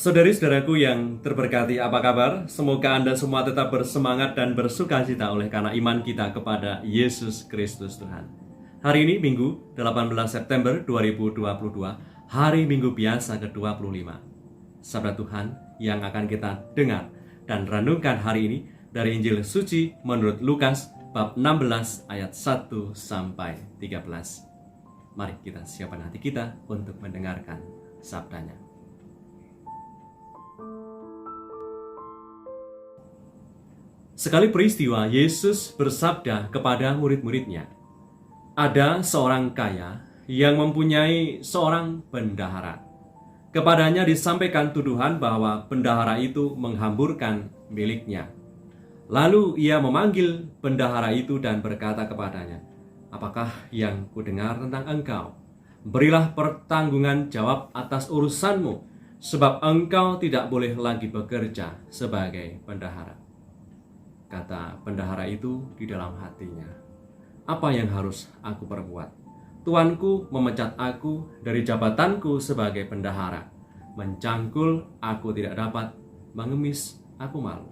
Saudari-saudaraku yang terberkati, apa kabar? Semoga Anda semua tetap bersemangat dan bersukacita oleh karena iman kita kepada Yesus Kristus Tuhan. Hari ini Minggu 18 September 2022, hari Minggu biasa ke-25. Sabda Tuhan yang akan kita dengar dan renungkan hari ini dari Injil Suci menurut Lukas bab 16 ayat 1 sampai 13. Mari kita siapkan hati kita untuk mendengarkan sabdanya. Sekali peristiwa, Yesus bersabda kepada murid-muridnya, "Ada seorang kaya yang mempunyai seorang bendahara. Kepadanya disampaikan tuduhan bahwa bendahara itu menghamburkan miliknya. Lalu ia memanggil bendahara itu dan berkata kepadanya, 'Apakah yang kudengar tentang engkau? Berilah pertanggungan jawab atas urusanmu, sebab engkau tidak boleh lagi bekerja sebagai bendahara.' Kata bendahara itu di dalam hatinya, 'Apa yang harus aku perbuat? Tuanku memecat aku dari jabatanku sebagai bendahara. Mencangkul aku tidak dapat, mengemis aku malu.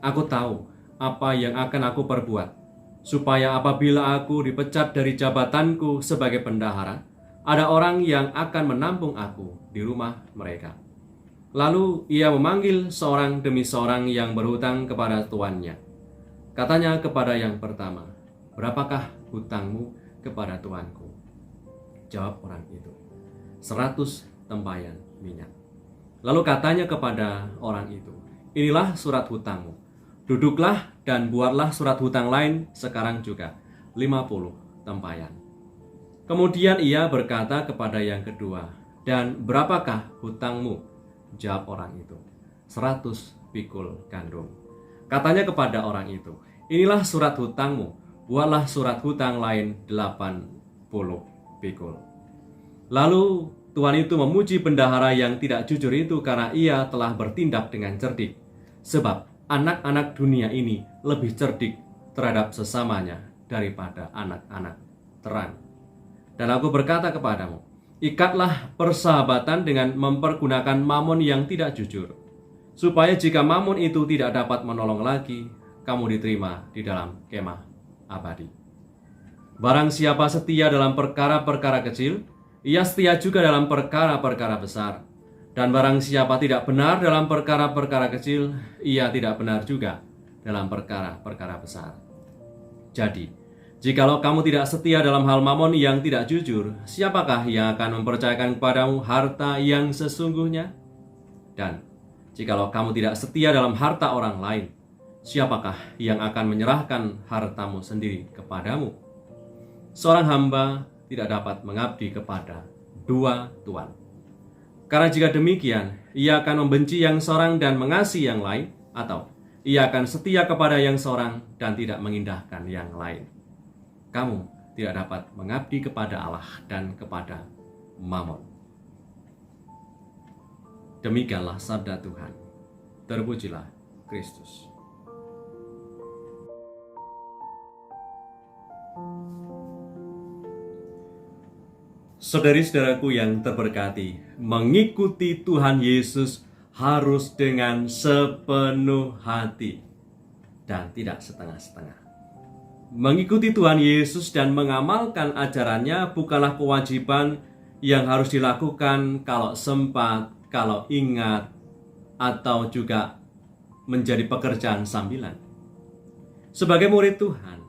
Aku tahu apa yang akan aku perbuat, supaya apabila aku dipecat dari jabatanku sebagai bendahara, ada orang yang akan menampung aku di rumah mereka.' Lalu ia memanggil seorang demi seorang yang berhutang kepada tuannya. Katanya kepada yang pertama, 'Berapakah hutangmu kepada tuanku?' Jawab orang itu, 100 tempayan minyak. Lalu katanya kepada orang itu, 'Inilah surat hutangmu. Duduklah dan buatlah surat hutang lain sekarang juga, 50 tempayan.' Kemudian ia berkata kepada yang kedua, 'Dan berapakah hutangmu?' Jawab orang itu, 100 pikul gandum. Katanya kepada orang itu, 'Inilah surat hutangmu, buatlah surat hutang lain 80 pikul.' Lalu Tuhan itu memuji bendahara yang tidak jujur itu karena ia telah bertindak dengan cerdik. Sebab anak-anak dunia ini lebih cerdik terhadap sesamanya daripada anak-anak terang. Dan aku berkata kepadamu, ikatlah persahabatan dengan mempergunakan mamon yang tidak jujur, supaya jika mamon itu tidak dapat menolong lagi, kamu diterima di dalam kemah abadi. Barang siapa setia dalam perkara-perkara kecil, ia setia juga dalam perkara-perkara besar. Dan barang siapa tidak benar dalam perkara-perkara kecil, ia tidak benar juga dalam perkara-perkara besar. Jadi, jikalau kamu tidak setia dalam hal mamon yang tidak jujur, siapakah yang akan mempercayakan kepadamu harta yang sesungguhnya? Dan jikalau kamu tidak setia dalam harta orang lain, siapakah yang akan menyerahkan hartamu sendiri kepadamu? Seorang hamba tidak dapat mengabdi kepada dua tuan. Karena jika demikian, ia akan membenci yang seorang dan mengasihi yang lain, atau ia akan setia kepada yang seorang dan tidak mengindahkan yang lain. Kamu tidak dapat mengabdi kepada Allah dan kepada mamon." Demikianlah sabda Tuhan. Terpujilah Kristus. Saudari-saudaraku yang terberkati, mengikuti Tuhan Yesus harus dengan sepenuh hati dan tidak setengah-setengah. Mengikuti Tuhan Yesus dan mengamalkan ajarannya bukanlah kewajiban yang harus dilakukan kalau sempat, kalau ingat, atau juga menjadi pekerjaan sambilan. Sebagai murid Tuhan,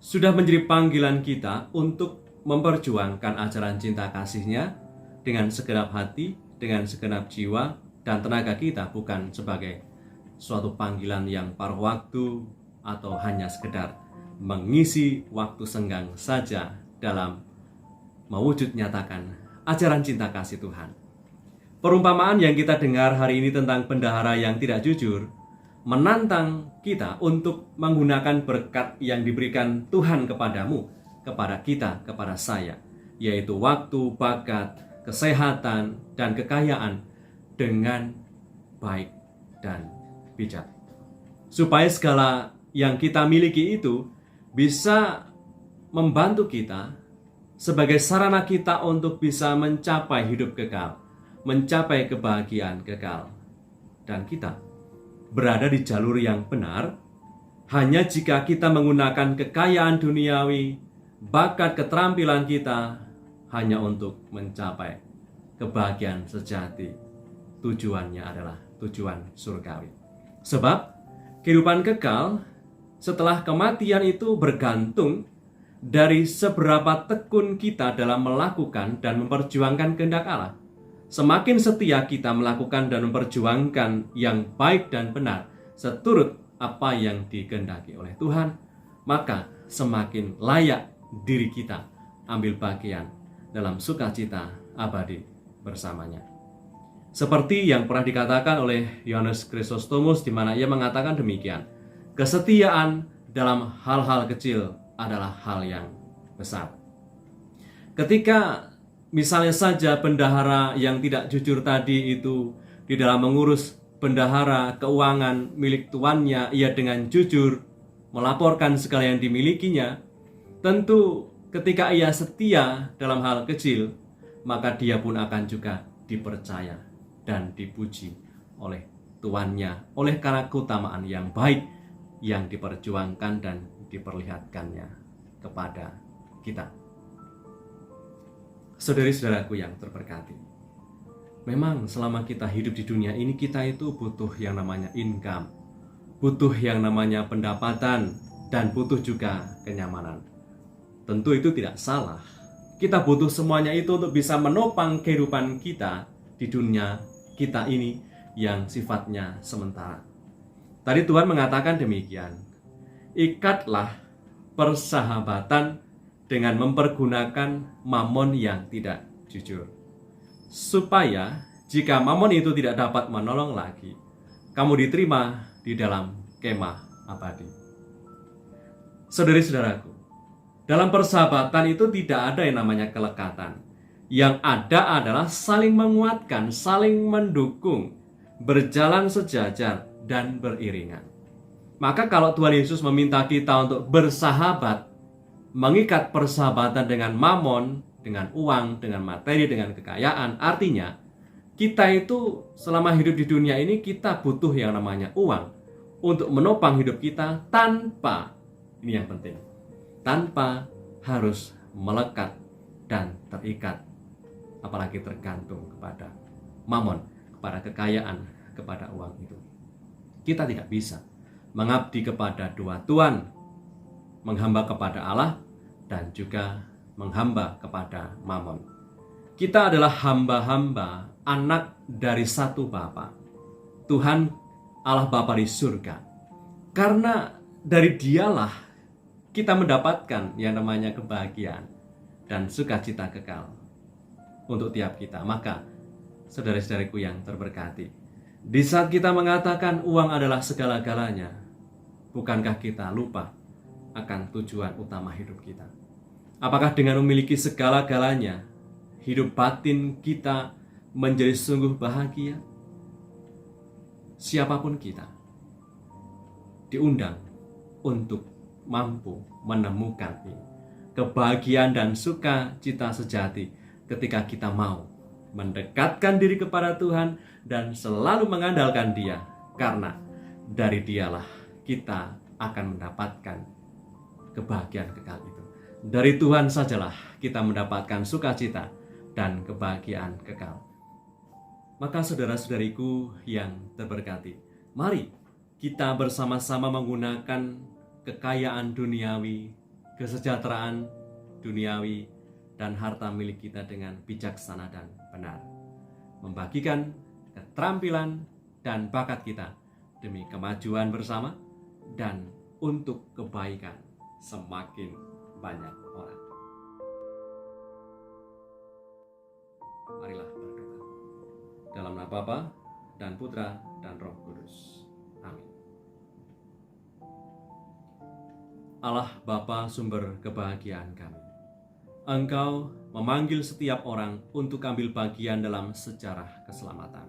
sudah menjadi panggilan kita untuk memperjuangkan ajaran cinta kasih-Nya dengan segenap hati, dengan segenap jiwa dan tenaga kita, bukan sebagai suatu panggilan yang paruh waktu atau hanya sekedar mengisi waktu senggang saja dalam mewujud nyatakan ajaran cinta kasih Tuhan. Perumpamaan yang kita dengar hari ini tentang bendahara yang tidak jujur menantang kita untuk menggunakan berkat yang diberikan Tuhan kepadamu, kepada kita, kepada saya, yaitu waktu, bakat, kesehatan, dan kekayaan dengan baik dan bijak. Supaya segala yang kita miliki itu bisa membantu kita sebagai sarana kita untuk bisa mencapai hidup kekal, mencapai kebahagiaan kekal. Dan kita berada di jalur yang benar hanya jika kita menggunakan kekayaan duniawi, bakat keterampilan kita hanya untuk mencapai kebahagiaan sejati. Tujuannya adalah tujuan surgawi. Sebab kehidupan kekal setelah kematian itu bergantung dari seberapa tekun kita dalam melakukan dan memperjuangkan kehendak Allah. Semakin setia kita melakukan dan memperjuangkan yang baik dan benar seturut apa yang dikehendaki oleh Tuhan, maka semakin layak diri kita ambil bagian dalam sukacita abadi bersamanya. Seperti yang pernah dikatakan oleh Yohanes Chrysostomus, di mana ia mengatakan demikian, kesetiaan dalam hal-hal kecil adalah hal yang besar. Ketika misalnya saja bendahara yang tidak jujur tadi itu di dalam mengurus bendahara keuangan milik tuannya, ia dengan jujur melaporkan segala yang dimilikinya, tentu ketika ia setia dalam hal kecil, maka dia pun akan juga dipercaya dan dipuji oleh tuannya, oleh karena keutamaan yang baik yang diperjuangkan dan diperlihatkannya kepada kita. Saudari-saudaraku yang terberkati, memang selama kita hidup di dunia ini, kita itu butuh yang namanya income, butuh yang namanya pendapatan, dan butuh juga kenyamanan. Tentu itu tidak salah. Kita butuh semuanya itu untuk bisa menopang kehidupan kita di dunia kita ini yang sifatnya sementara. Tadi Tuhan mengatakan demikian, ikatlah persahabatan dengan mempergunakan mamon yang tidak jujur, supaya jika mamon itu tidak dapat menolong lagi, kamu diterima di dalam kemah abadi. Saudari-saudaraku, dalam persahabatan itu tidak ada yang namanya kelekatan. Yang ada adalah saling menguatkan, saling mendukung, berjalan sejajar dan beriringan. Maka kalau Tuhan Yesus meminta kita untuk bersahabat, mengikat persahabatan dengan mamon, dengan uang, dengan materi, dengan kekayaan, artinya kita itu selama hidup di dunia ini kita butuh yang namanya uang untuk menopang hidup kita tanpa, ini yang penting, tanpa harus melekat dan terikat, apalagi tergantung kepada mamon, kepada kekayaan, kepada uang itu. Kita tidak bisa mengabdi kepada dua tuan, menghamba kepada Allah dan juga menghamba kepada mamon. Kita adalah hamba-hamba, anak dari satu Bapa, Tuhan Allah Bapa di surga. Karena dari Dialah kita mendapatkan yang namanya kebahagiaan dan sukacita kekal untuk tiap kita. Maka saudara-saudariku yang terberkati, di saat kita mengatakan uang adalah segala-galanya, bukankah kita lupa akan tujuan utama hidup kita? Apakah dengan memiliki segala-galanya, hidup batin kita menjadi sungguh bahagia? Siapapun kita diundang untuk mampu menemukan ini, kebahagiaan dan sukacita sejati ketika kita mau mendekatkan diri kepada Tuhan dan selalu mengandalkan Dia, karena dari Dialah kita akan mendapatkan kebahagiaan kekal itu. Dari Tuhan sajalah kita mendapatkan sukacita dan kebahagiaan kekal. Maka saudara-saudariku yang terberkati, mari kita bersama-sama menggunakan kekayaan duniawi, kesejahteraan duniawi, dan harta milik kita dengan bijaksana dan benar. Membagikan keterampilan dan bakat kita demi kemajuan bersama dan untuk kebaikan semakin banyak orang. Marilah berdoa. Dalam nama Bapa dan Putra dan Roh Kudus. Amin. Allah Bapa sumber kebahagiaan kami, Engkau memanggil setiap orang untuk ambil bagian dalam sejarah keselamatan.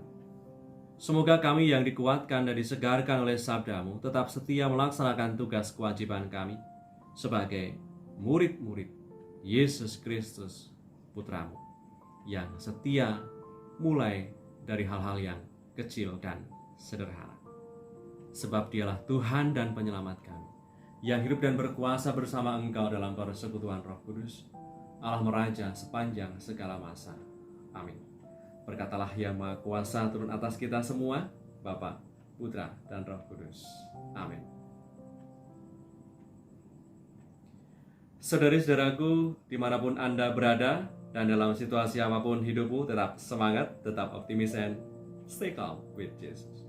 Semoga kami yang dikuatkan dan disegarkan oleh sabda-Mu tetap setia melaksanakan tugas kewajiban kami sebagai murid-murid Yesus Kristus, Putra-Mu, yang setia mulai dari hal-hal yang kecil dan sederhana. Sebab Dialah Tuhan dan Penyelamat kami, yang hidup dan berkuasa bersama Engkau dalam persekutuan Roh Kudus, Allah Meraja sepanjang segala masa. Amin. Berkatalah Yang Maha Kuasa turun atas kita semua, Bapa, Putra, dan Roh Kudus. Amin. Saudari-saudaraku, dimanapun Anda berada, dan dalam situasi apapun hidupmu, tetap semangat, tetap optimis, and stay calm with Jesus.